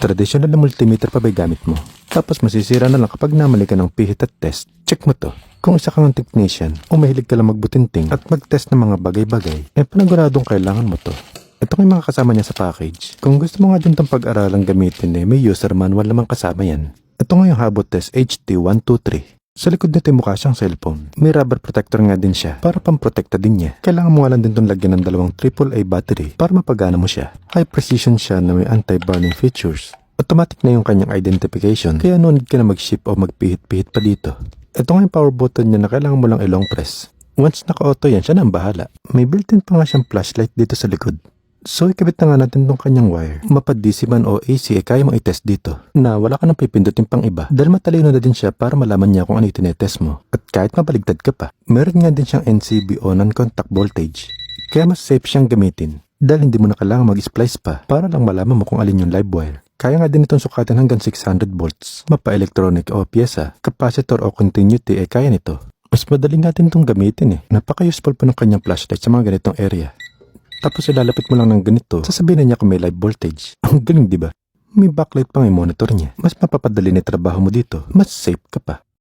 Traditional na multimeter pa ba gamit mo? Tapos masisira na lang kapag namali ka ng pihit at test. Check mo to. Kung isa kang technician o mahilig ka lang magbutinting at mag-test ng mga bagay-bagay, paniguradong kailangan mo to. Ito yung mga kasama niya sa package. Kung gusto mo nga din itong pag-aralang gamitin may user manual namang kasama yan. Ito nga yung Habot Test HT123. Sa likod nito mukha siyang cellphone. May rubber protector nga din siya para pamprotekta din niya. Kailangan mo nga lang din itong lagyan ng dalawang AAA battery para mapagana mo siya. High precision siya na may anti-burning features. Automatic na yung kanyang identification kaya no need ka na mag-ship o magpihit-pihit pa dito. Ito nga yung power button niya na kailangan mo lang i-long press. Once naka-auto yan, siya na ang bahala. May built-in pa nga siyang flashlight dito sa likod. So ikabit na nga natin tong kanyang wire. Mapa DC man o AC kaya mong i-test dito. Na wala ka nang pipindutin pang iba. Dahil matalino na din siya para malaman niya kung ano yung tinetest mo. At kahit mabaligtad ka pa, meron nga din siyang NCB o non-contact voltage. Kaya mas safe siyang gamitin. Dahil hindi mo na kailangan mag-splice pa para lang malaman mo kung alin yung live wire. Kaya nga din itong sukatin hanggang 600 volts. Mapa electronic o pyesa, capacitor o continuity kaya nito. Mas madali nga din itong gamitin Napaka-useful pa ng kanyang flashlight sa mga ganitong area. Tapos ilalapit mo lang ng ganito, sasabihin na niya kung may live voltage. Ang galing, di ba? May backlight pang monitor niya. Mas mapapadali na trabaho mo dito. Mas safe ka pa.